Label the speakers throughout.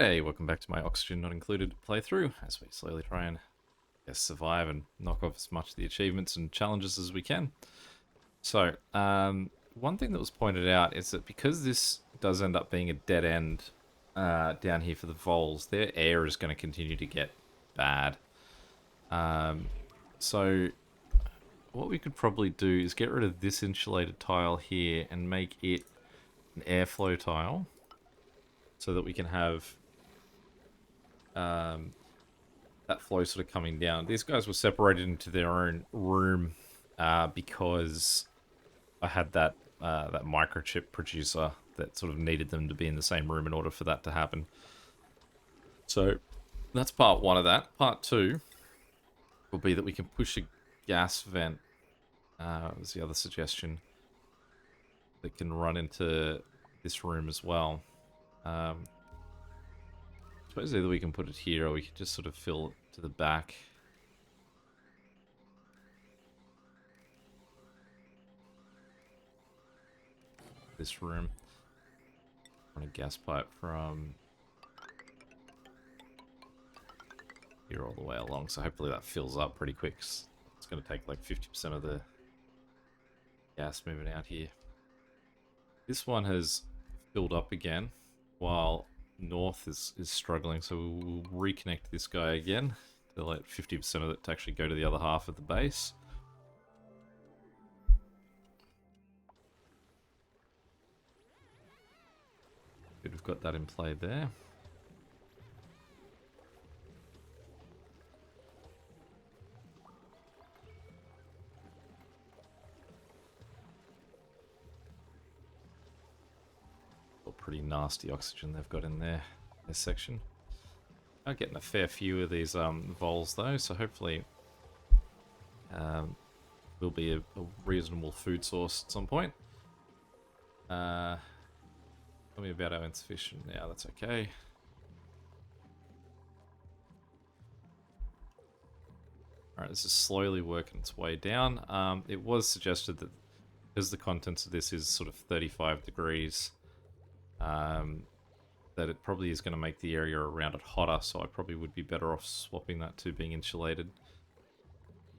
Speaker 1: G'day, welcome back to my Oxygen Not Included playthrough, as we slowly try and survive and knock off as much of the achievements and challenges as we can. So, one thing that was pointed out is that because this does end up being a dead end down here for the voles, their air is going to continue to get bad. So, what we could probably do is get rid of this insulated tile here and make it an airflow tile, so that we can have that flow sort of coming down. These guys were separated into their own room because I had that microchip producer that sort of needed them to be in the same room in order for that to happen. So that's part one of that. Part two will be that we can push a gas vent. Was the other suggestion that can run into this room as well. I suppose either we can put it here or we could just sort of fill it to the back. This room. Run a gas pipe from here all the way along, so hopefully that fills up pretty quick. It's going to take like 50% of the gas moving out here. This one has filled up again, while north is struggling, so we'll reconnect this guy again to let 50% of it to actually go to the other half of the base. Good, we've got that in play there. Pretty nasty oxygen they've got in there, this section. I'm getting a fair few of these voles though, so hopefully will be a reasonable food source at some point. Tell me about our insufficient. Yeah, that's okay. Alright, this is slowly working its way down. It was suggested that because the contents of this is sort of 35 degrees, that it probably is going to make the area around it hotter, so I probably would be better off swapping that to being insulated.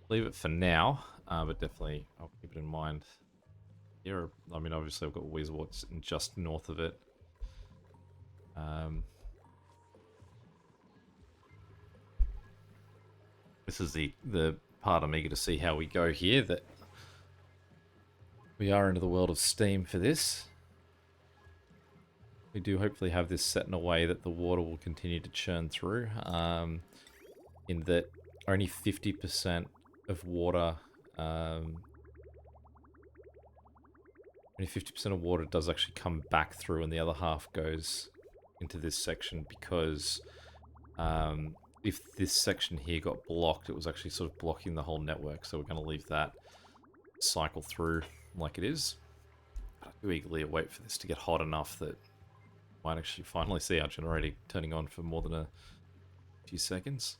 Speaker 1: Leave it for now, but definitely I'll keep it in mind. Here, I mean, obviously I've got Weezeworth sitting just north of it. This is the part I'm eager to see how we go here, that we are into the world of Steam for this. We do hopefully have this set in a way that the water will continue to churn through, in that only 50% of water, only 50% of water does actually come back through, and the other half goes into this section because if this section here got blocked, it was actually sort of blocking the whole network, so we're going to leave that cycle through like it is. I do eagerly await for this to get hot enough that might actually finally see our generator turning on for more than a few seconds.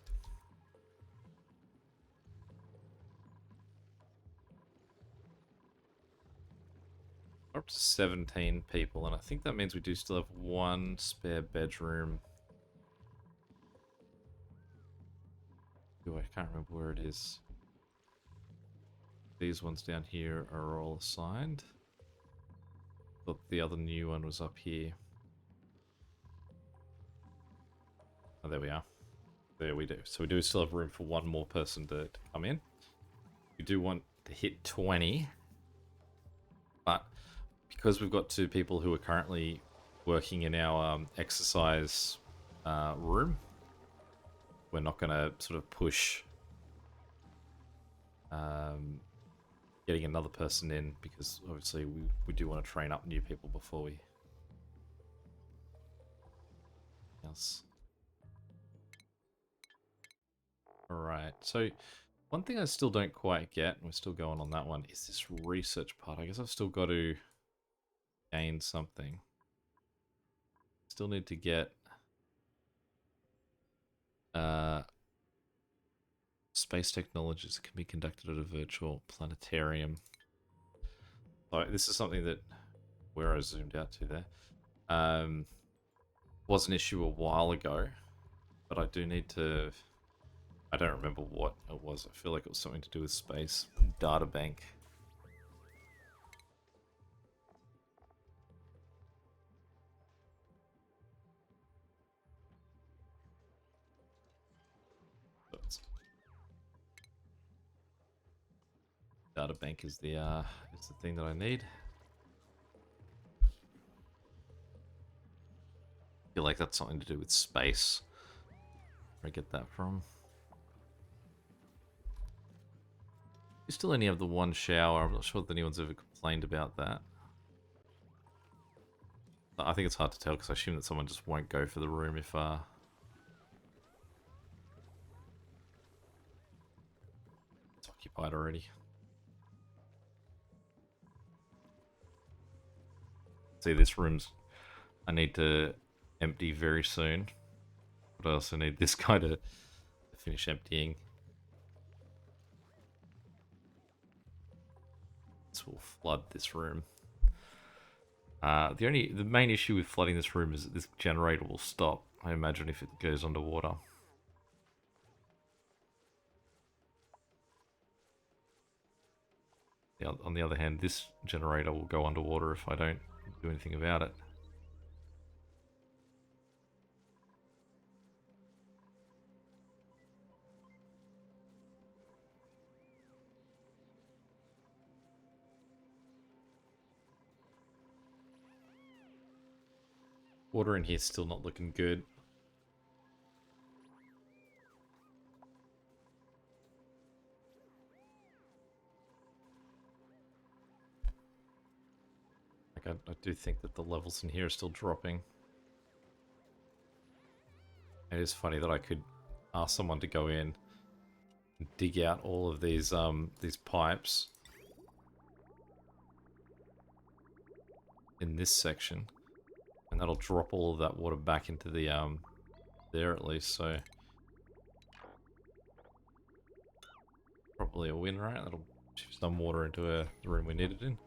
Speaker 1: We're up to 17 people, and I think that means we do still have one spare bedroom. Ooh, I can't remember where it is. These ones down here are all assigned. Thought the other new one was up here. Oh, there we are. There we do. So we do still have room for one more person to come in. We do want to hit 20. But because we've got two people who are currently working in our exercise room, we're not going to sort of push getting another person in, because obviously we do want to train up new people before we... else. Alright, so one thing I still don't quite get, and we're still going on that one, is this research part. I guess I've still got to gain something. Still need to get space technologies that can be conducted at a virtual planetarium. So this is something that, where I zoomed out to there. was an issue a while ago, but I do need to... I don't remember what it was. I feel like it was something to do with space. Data bank. Data bank is the thing that I need. I feel like that's something to do with space. Where I get that from? You still only have the one shower. I'm not sure that anyone's ever complained about that. I think it's hard to tell because I assume that someone just won't go for the room if it's occupied already. See, this room's I need to empty very soon. But I also need this guy to finish emptying. This will flood this room. The main issue with flooding this room is that this generator will stop. I imagine if it goes underwater. Yeah, on the other hand, this generator will go underwater if I don't do anything about it. Water in here is still not looking good. Like I do think that the levels in here are still dropping. It is funny that I could ask someone to go in and dig out all of these pipes in this section, and that'll drop all of that water back into the there at least. So probably a win, right? That'll shift some water into the room we need it in.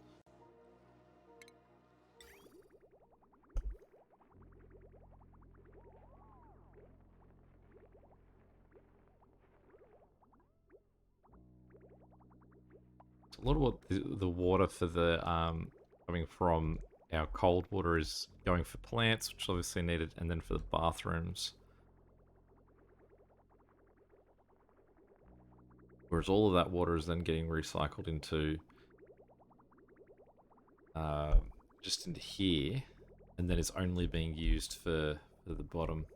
Speaker 1: A lot of what the water for the coming from our cold water is going for plants, which obviously needed, and then for the bathrooms. Whereas all of that water is then getting recycled into just into here, and then is only being used for the bottom.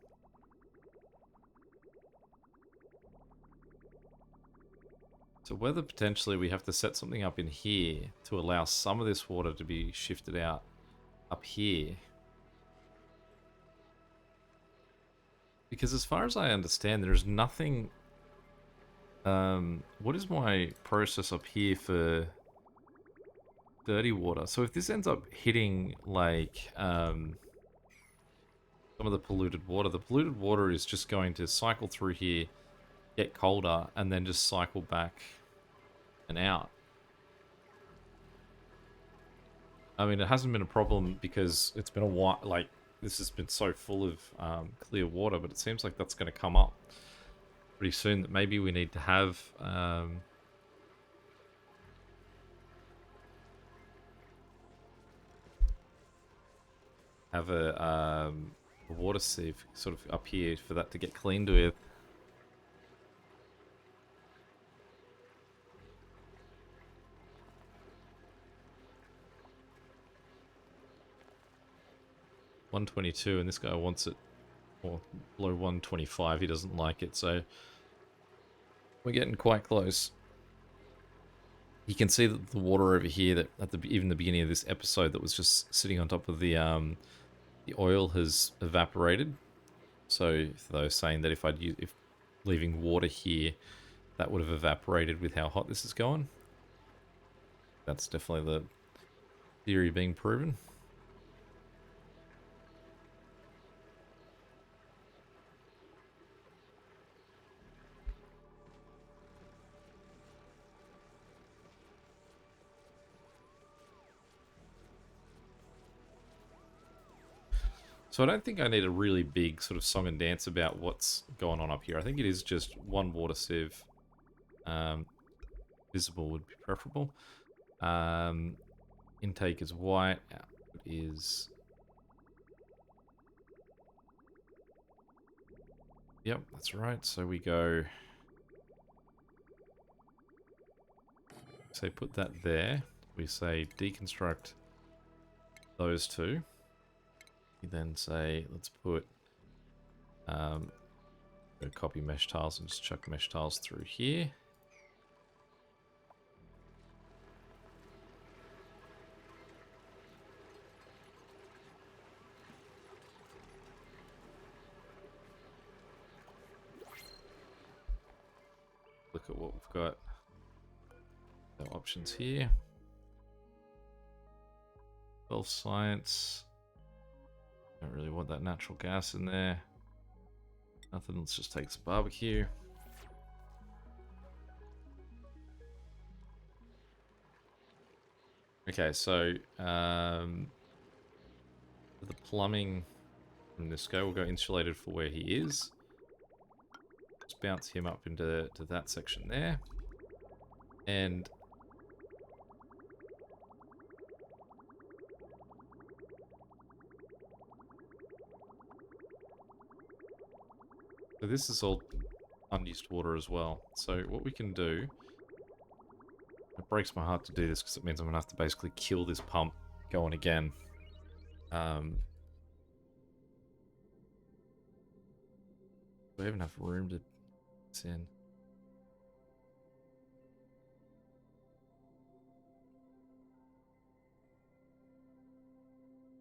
Speaker 1: So whether potentially we have to set something up in here to allow some of this water to be shifted out up here. Because as far as I understand, there's nothing... what is my process up here for dirty water? So if this ends up hitting, like, some of the polluted water is just going to cycle through here, get colder, and then just cycle back and out. I mean, it hasn't been a problem because it's been a while, like, this has been so full of clear water, but it seems like that's going to come up pretty soon, that maybe we need to have a water sieve sort of up here for that to get cleaned with. $122, and this guy wants it, or below 125. He doesn't like it, so we're getting quite close. You can see that the water over here, that at even the beginning of this episode, that was just sitting on top of the oil has evaporated. So for those saying that if leaving water here, that would have evaporated with how hot this is going, that's definitely the theory being proven. So I don't think I need a really big sort of song and dance about what's going on up here. I think it is just one water sieve. Visible would be preferable. Intake is white. Output is... Yep, that's right. So we go... Say put that there. We say deconstruct those two. We then say let's put go copy mesh tiles and just chuck mesh tiles through here. Look at what we've got. No options here. Self science. Don't really want that natural gas in there. Nothing, let's just take some barbecue. Okay, so for the plumbing from this guy, we'll go insulated for where he is. Just bounce him up into that section there. And so this is all unused water as well. So what we can do, it breaks my heart to do this because it means I'm going to have to basically kill this pump going again. Do I even have room to this in?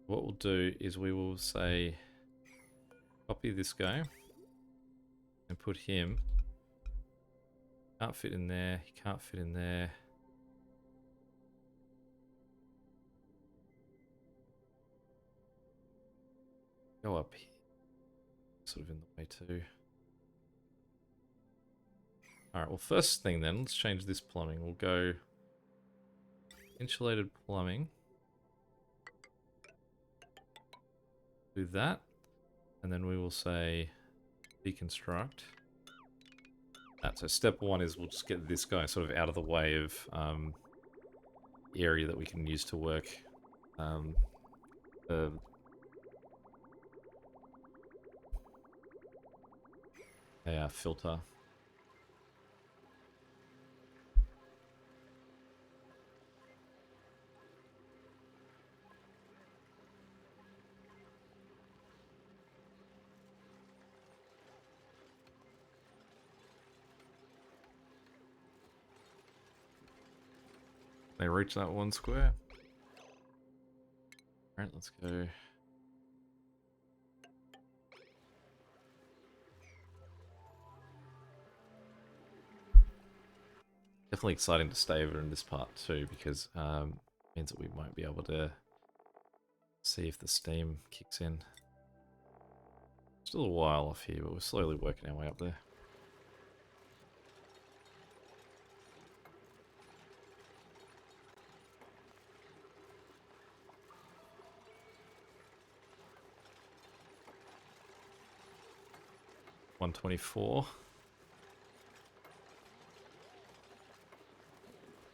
Speaker 1: What we'll do is we will say copy this guy and put him. Can't fit in there, he can't fit in there. Go up here. Sort of in the way too. Alright, well first thing then, let's change this plumbing. We'll go insulated plumbing. Do that. And then we will say deconstruct. So step one is we'll just get this guy sort of out of the way of area that we can use to work a filter. They reach that one square. Alright, let's go. Definitely exciting to stay over in this part too, because means that we might be able to see if the steam kicks in. Still a while off here, but we're slowly working our way up there. $124.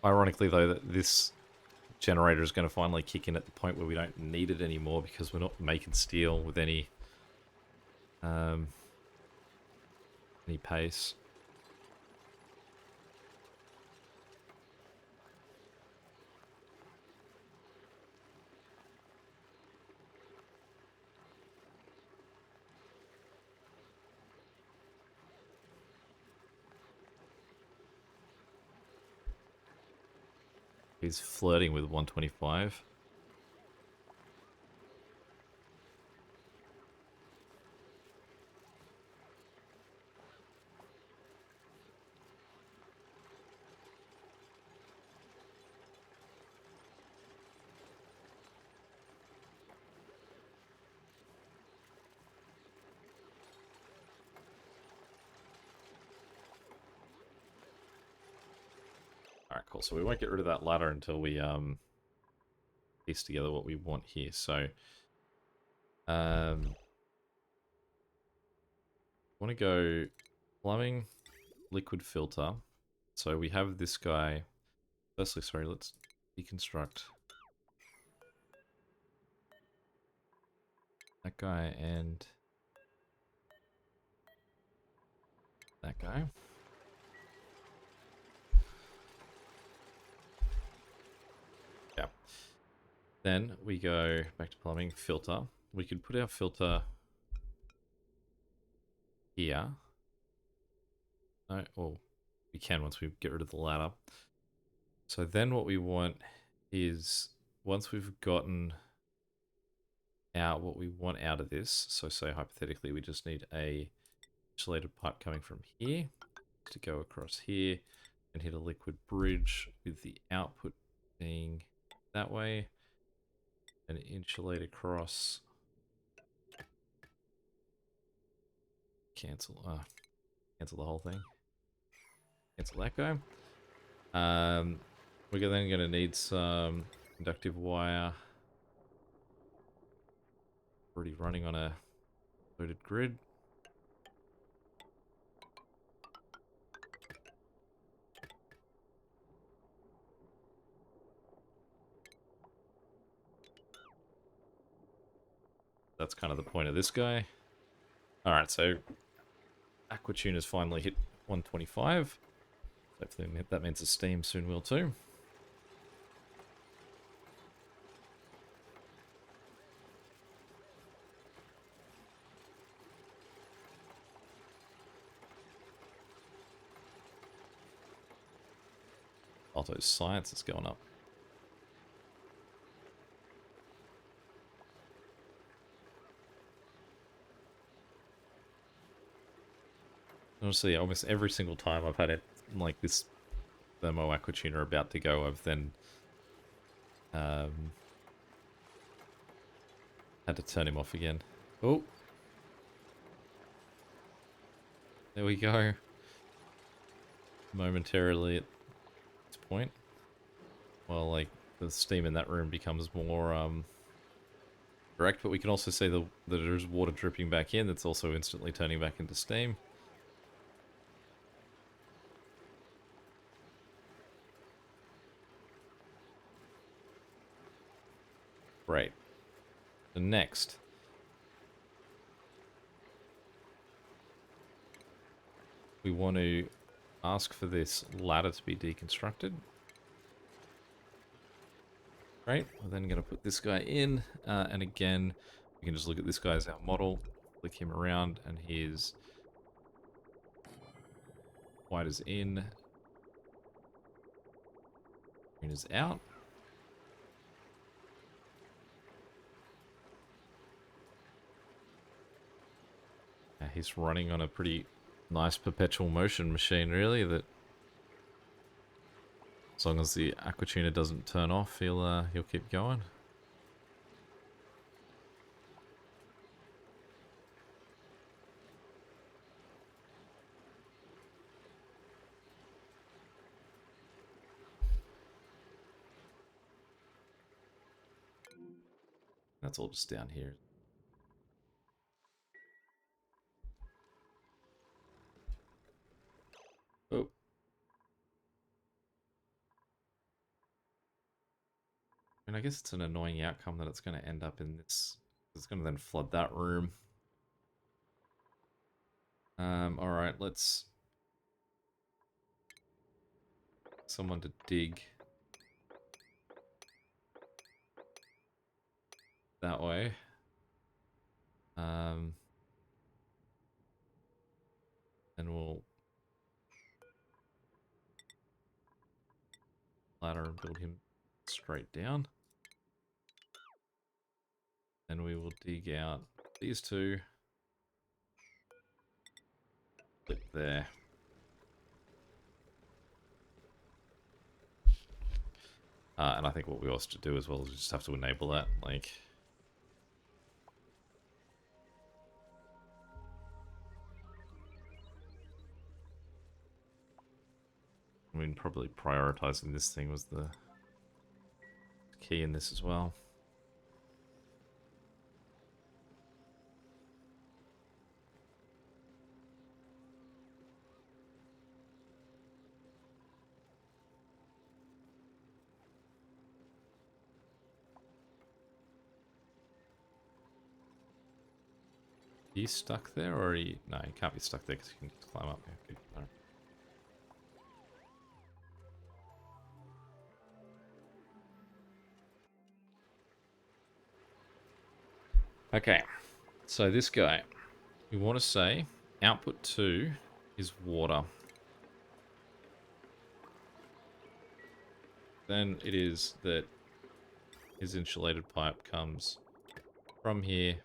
Speaker 1: Ironically though, that this generator is going to finally kick in at the point where we don't need it anymore because we're not making steel with any pace. He's flirting with 125. Alright, cool. So we won't get rid of that ladder until we piece together what we want here. So Want to go plumbing, liquid filter. So we have this guy. Firstly, sorry, let's deconstruct that guy and that guy. Yeah. Then we go back to plumbing, filter. We could put our filter here. No, well, we can once we get rid of the ladder. So then what we want is, once we've gotten out what we want out of this, so say hypothetically we just need a insulated pipe coming from here to go across here and hit a liquid bridge with the output being that way, and insulate across. Cancel the whole thing. Cancel that guy. We're then going to need some conductive wire. Already running on a loaded grid. That's kind of the point of this guy. Alright, so Aquatune has finally hit 125. Hopefully that means the steam soon will too. Otto's science is going up. Honestly, almost every single time I've had it like this thermo aquatuner about to go, I've then had to turn him off again. Oh, there we go. Momentarily at this point, well, like the steam in that room becomes more direct, but we can also see that there's water dripping back in. That's also instantly turning back into steam. Great. The next, we want to ask for this ladder to be deconstructed. Right, we're then going to put this guy in, and again, we can just look at this guy as our model, click him around, and his white is in, green is out. He's running on a pretty nice perpetual motion machine, really, that as long as the aquatuner doesn't turn off, he'll keep going. That's all just down here. Oh. And I guess it's an annoying outcome that it's going to end up in this. It's going to then flood that room. Alright, let's... someone to dig that way. And we'll ladder and build him straight down. And we will dig out these two. Click there. And I think what we also do as well is just have to enable that, like... I mean, probably prioritizing this thing was the key in this as well. He's stuck there, or he... No, he can't be stuck there because he can just climb up. Okay, alright. Okay, so this guy, we want to say output 2 is water. Then it is that his insulated pipe comes from here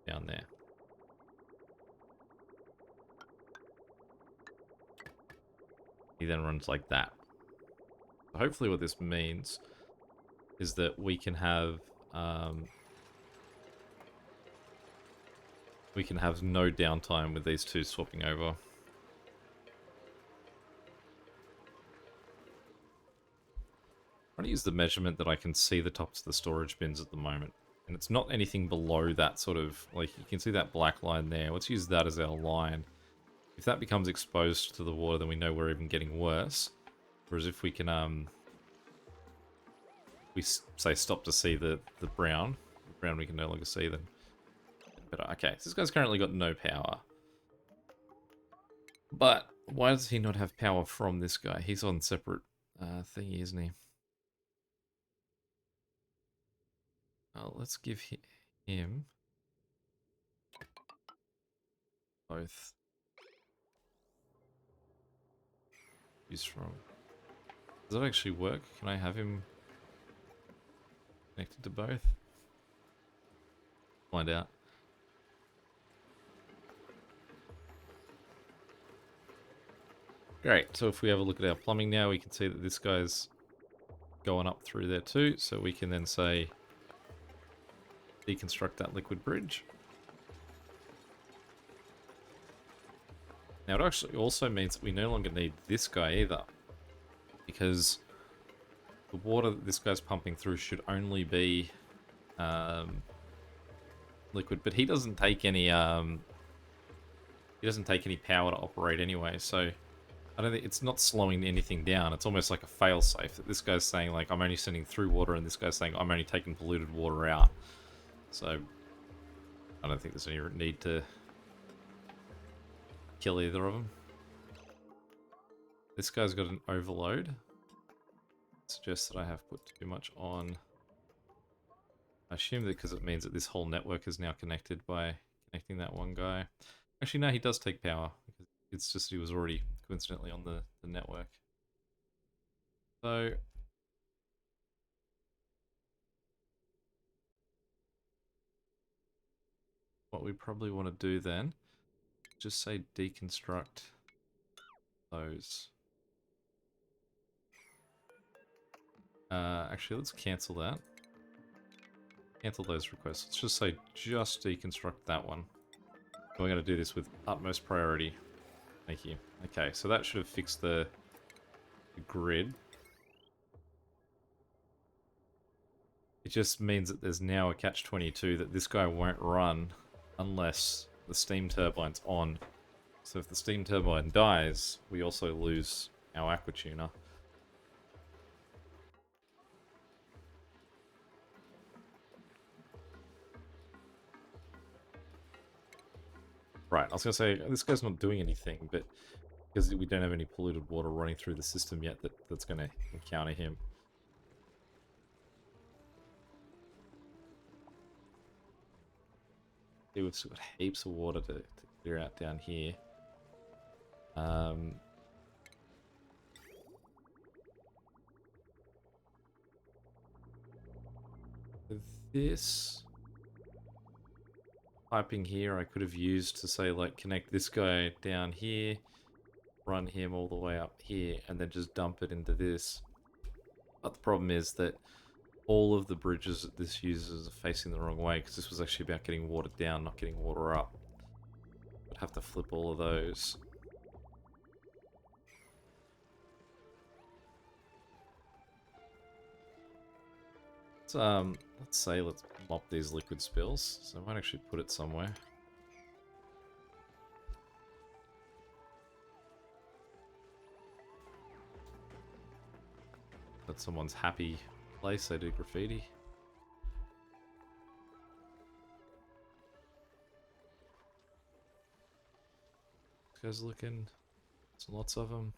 Speaker 1: down there. He then runs like that. Hopefully what this means is that we can have no downtime with these two swapping over. I'm trying to use the measurement that I can see the tops of the storage bins at the moment. And it's not anything below that sort of, like, you can see that black line there. Let's use that as our line. If that becomes exposed to the water, then we know we're even getting worse. Whereas if we can, we say stop to see the brown we can no longer see them. But okay, so this guy's currently got no power. But why does he not have power from this guy? He's on separate thingy, isn't he? Let's give him both. Use from. Does that actually work? Can I have him connected to both? Find out. Great, so if we have a look at our plumbing now, we can see that this guy's going up through there too, so we can then say deconstruct that liquid bridge. Now it actually also means that we no longer need this guy either, because the water that this guy's pumping through should only be liquid, but he doesn't take any power to operate anyway, so I don't think it's not slowing anything down. It's almost like a failsafe that this guy's saying, like, I'm only sending through water, and this guy's saying I'm only taking polluted water out. So I don't think there's any need to kill either of them. This guy's got an overload. Suggests that I have put too much on. I assume that because it means that this whole network is now connected by connecting that one guy. Actually, no, he does take power. It's just he was already coincidentally on the network. So what we probably want to do then, just say deconstruct those. Actually, let's cancel that. Cancel those requests. Let's just say just deconstruct that one. We're going to do this with utmost priority. Thank you. Okay, so that should have fixed the grid. It just means that there's now a catch-22 that this guy won't run unless the steam turbine's on. So if the steam turbine dies, we also lose our aqua tuner. Right, I was going to say, this guy's not doing anything, but because we don't have any polluted water running through the system yet, that's going to encounter him. See, we've got heaps of water to clear out down here. This piping here I could have used to say, like, connect this guy down here, run him all the way up here, and then just dump it into this. But the problem is that all of the bridges that this uses are facing the wrong way, because this was actually about getting water down, not getting water up. I'd have to flip all of those. Let's say let's mop these liquid spills. So I might actually put it somewhere. That's someone's happy place. They do graffiti. Guys looking. There's lots of them.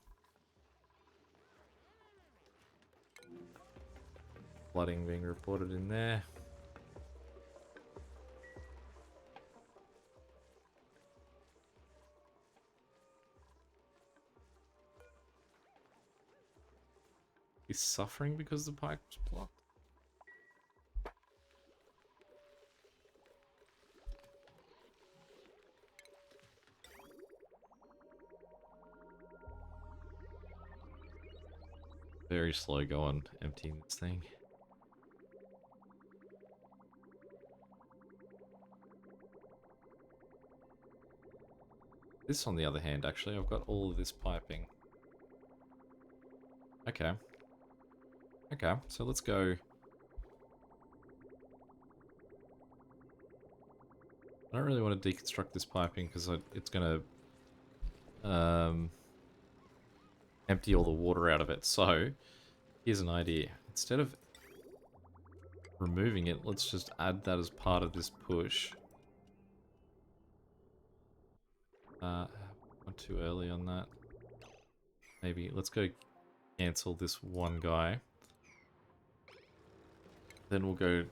Speaker 1: Flooding being reported in there. He's suffering because the pipe was blocked. Very slow going emptying this thing. This, on the other hand, actually, I've got all of this piping. Okay. Okay, so let's go. I don't really want to deconstruct this piping because it's going to empty all the water out of it. So, here's an idea. Instead of removing it, let's just add that as part of this push. Not too early on that. Maybe let's go cancel this one guy. Then we'll go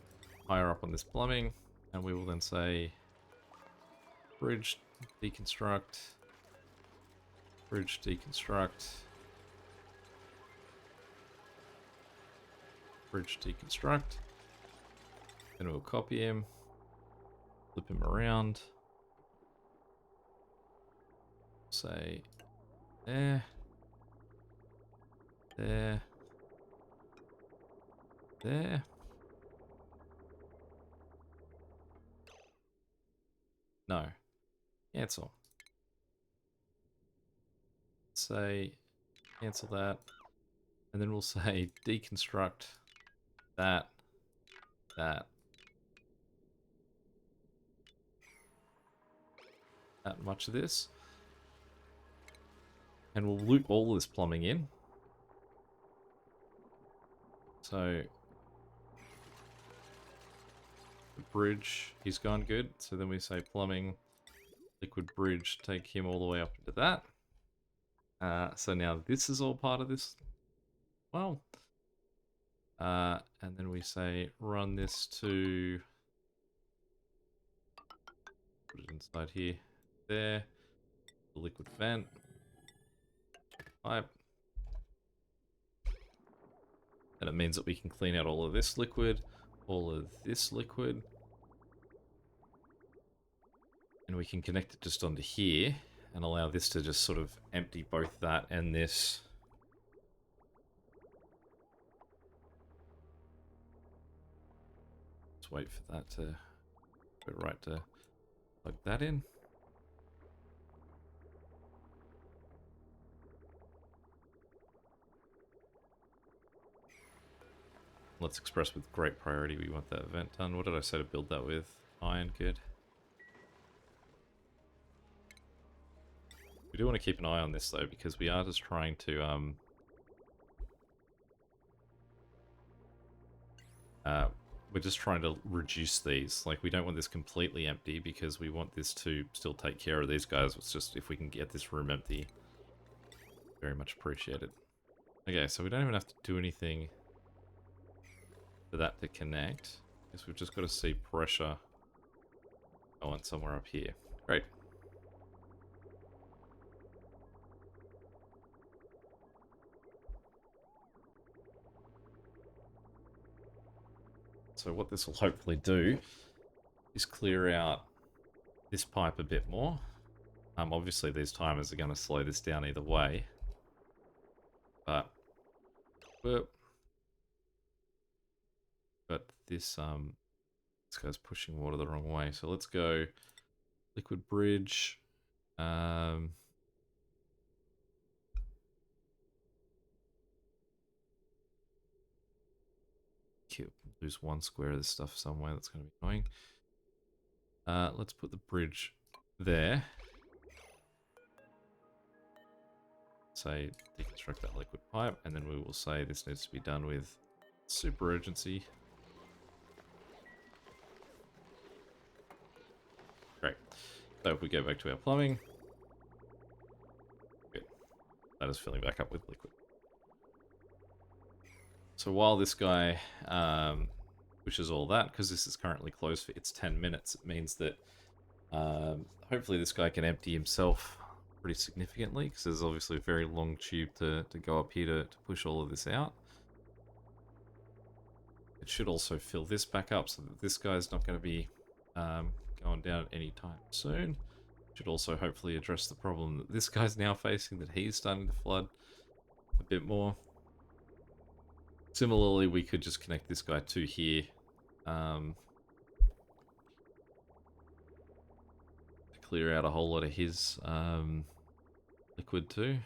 Speaker 1: higher up on this plumbing, and we will then say bridge deconstruct, bridge deconstruct, bridge deconstruct. Then we'll copy him, flip him around, say there, there, there. No. Cancel. Say cancel that. And then we'll say deconstruct that, that much of this. And we'll loop all of this plumbing in. So the bridge, he's gone good. So then we say plumbing, liquid bridge, take him all the way up into that. So now this is all part of this. Well, and then we say run this to, put it inside here, there, the liquid vent, pipe. And it means that we can clean out all of this liquid, all of this liquid. And we can connect it just onto here and allow this to just sort of empty both that and this. Let's wait for that to go right to plug that in. Let's express with great priority we want that vent done. What did I say to build that with? Iron, good. We do want to keep an eye on this though, because we are just trying to we're just trying to reduce these. Like, we don't want this completely empty because we want this to still take care of these guys. It's just if we can get this room empty, very much appreciated. Okay, so we don't even have to do anything for that to connect. I guess we've just got to see pressure going somewhere up here. Great. So what this will hopefully do is clear out this pipe a bit more. Obviously these timers are going to slow this down either way. But this guy's pushing water the wrong way. So let's go liquid bridge. Lose one square of this stuff somewhere. That's going to be annoying. Let's put the bridge there. Say deconstruct that liquid pipe, and then we will say this needs to be done with super urgency. Great. So if we go back to our plumbing, ladder's filling back up with liquid. So while this guy pushes all that, because this is currently closed for its 10 minutes, it means that hopefully this guy can empty himself pretty significantly, because there's obviously a very long tube to go up here to push all of this out. It should also fill this back up so that this guy's not going to be going down at any time soon. Should also hopefully address the problem that this guy's now facing, that he's starting to flood a bit more. Similarly, we could just connect this guy to here. To clear out a whole lot of his liquid too.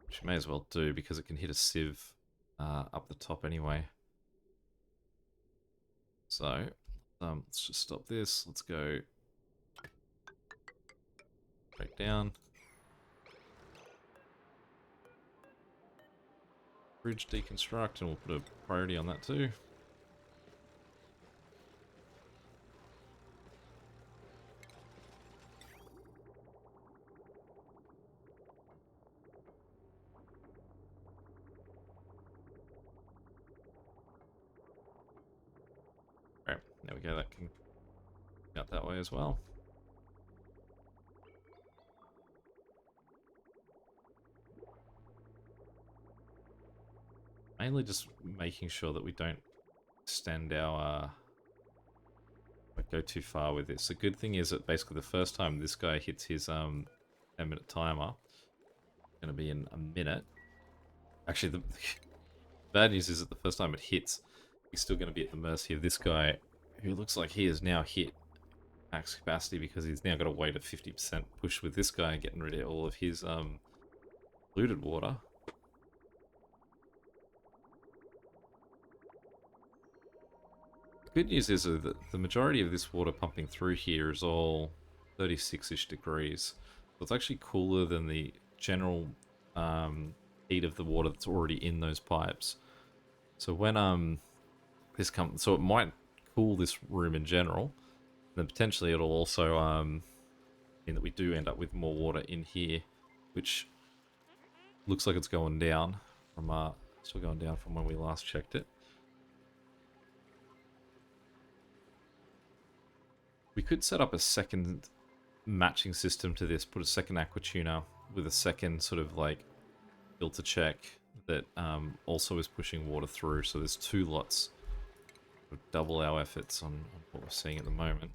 Speaker 1: Which you may as well do, because it can hit a sieve up the top anyway. So, let's just stop this. Let's go straight down. Bridge deconstruct, and we'll put a priority on that too. Right, there we go, that can go out that way as well. Mainly just making sure that we don't extend our go too far with this. The good thing is that basically the first time this guy hits his 10-minute timer, it's going to be in a minute. Actually, the bad news is that the first time it hits, he's still going to be at the mercy of this guy, who looks like he has now hit max capacity, because he's now got to wait a 50% push with this guy, getting rid of all of his looted water. The good news is that the majority of this water pumping through here is all 36-ish degrees. So it's actually cooler than the general heat of the water that's already in those pipes. So when this comes, so it might cool this room in general. And then potentially it'll also mean that we do end up with more water in here, which looks like it's going down from still going down from when we last checked it. We could set up a second matching system to this, put a second aqua tuner with a second sort of like filter check that also is pushing water through. So there's two lots, double our efforts on what we're seeing at the moment.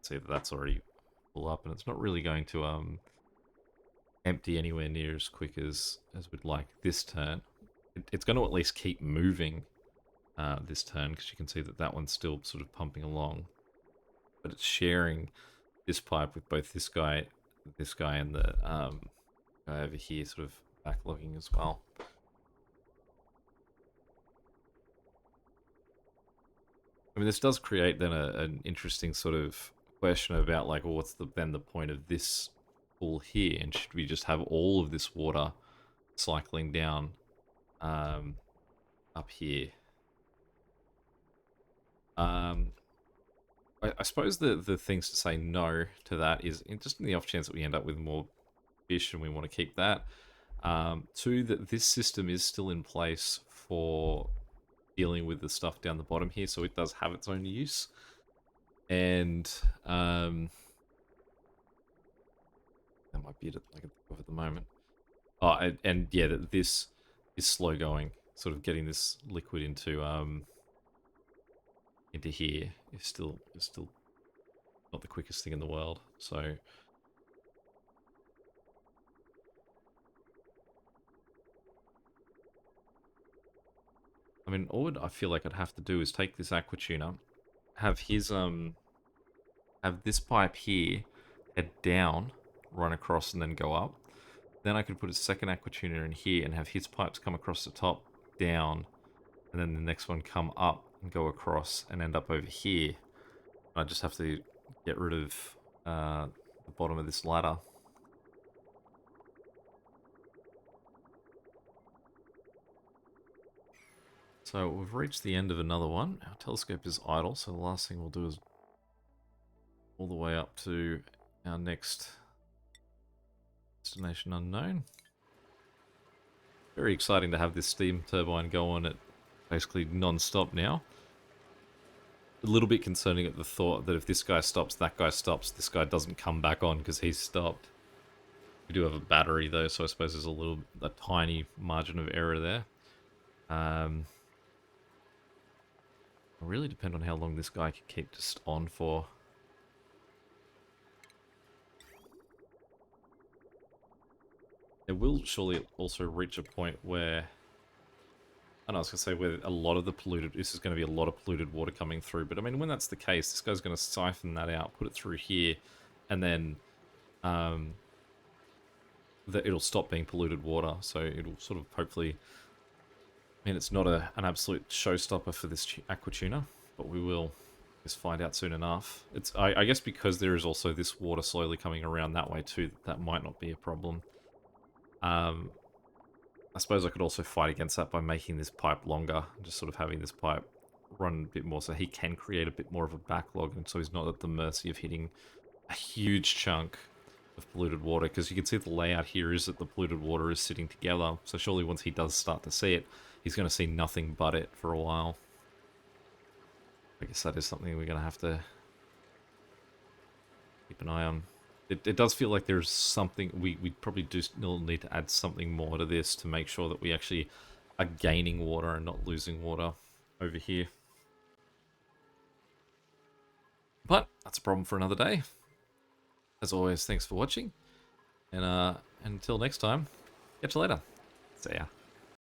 Speaker 1: See that that's already full up, and it's not really going to empty anywhere near as quick as we'd like this turn. It's going to at least keep moving this turn, because you can see that that one's still sort of pumping along, but it's sharing this pipe with both this guy, and the guy over here, sort of backlogging as well. I mean, this does create then an interesting sort of question about, like, well, what's then the point of this pool here, and should we just have all of this water cycling down up here? I suppose the things to say no to that is just in the off chance that we end up with more fish and we want to keep that. Two, that this system is still in place for dealing with the stuff down the bottom here, so it does have its own use. And that might be it at the moment. Oh, and yeah, that this is slow going. Sort of getting this liquid into here is still not the quickest thing in the world. So I mean, all I feel like I'd have to do is take this aqua tuner, have his have this pipe here head down, run across, and then go up. Then I could put a second aqua tuner in here and have his pipes come across the top, down, and then the next one come up and go across and end up over here. I just have to get rid of the bottom of this ladder. So we've reached the end of another one. Our telescope is idle, so the last thing we'll do is all the way up to our next destination unknown. Very exciting to have this steam turbine go on at basically non-stop now. A little bit concerning at the thought that if this guy stops, that guy stops, this guy doesn't come back on because he's stopped. We do have a battery though, so I suppose there's a tiny margin of error there. It'll really depend on how long this guy can keep just on for. It will surely also reach a point where, I was going to say where a lot of the polluted, this is going to be a lot of polluted water coming through, but I mean, when that's the case, this guy's going to siphon that out, put it through here, and then it'll stop being polluted water, so it'll sort of hopefully, I mean, it's not an absolute showstopper for this aqua tuna, but we will just find out soon enough. It's I guess because there is also this water slowly coming around that way too, that might not be a problem. I suppose I could also fight against that by making this pipe longer, just sort of having this pipe run a bit more so he can create a bit more of a backlog, and so he's not at the mercy of hitting a huge chunk of polluted water, because you can see the layout here is that the polluted water is sitting together, so surely once he does start to see it, he's going to see nothing but it for a while. I guess that is something we're going to have to keep an eye on. It does feel like there's something, we probably do still need to add something more to this to make sure that we actually are gaining water and not losing water over here. But that's a problem for another day. As always, thanks for watching, and until next time, catch you later. See ya.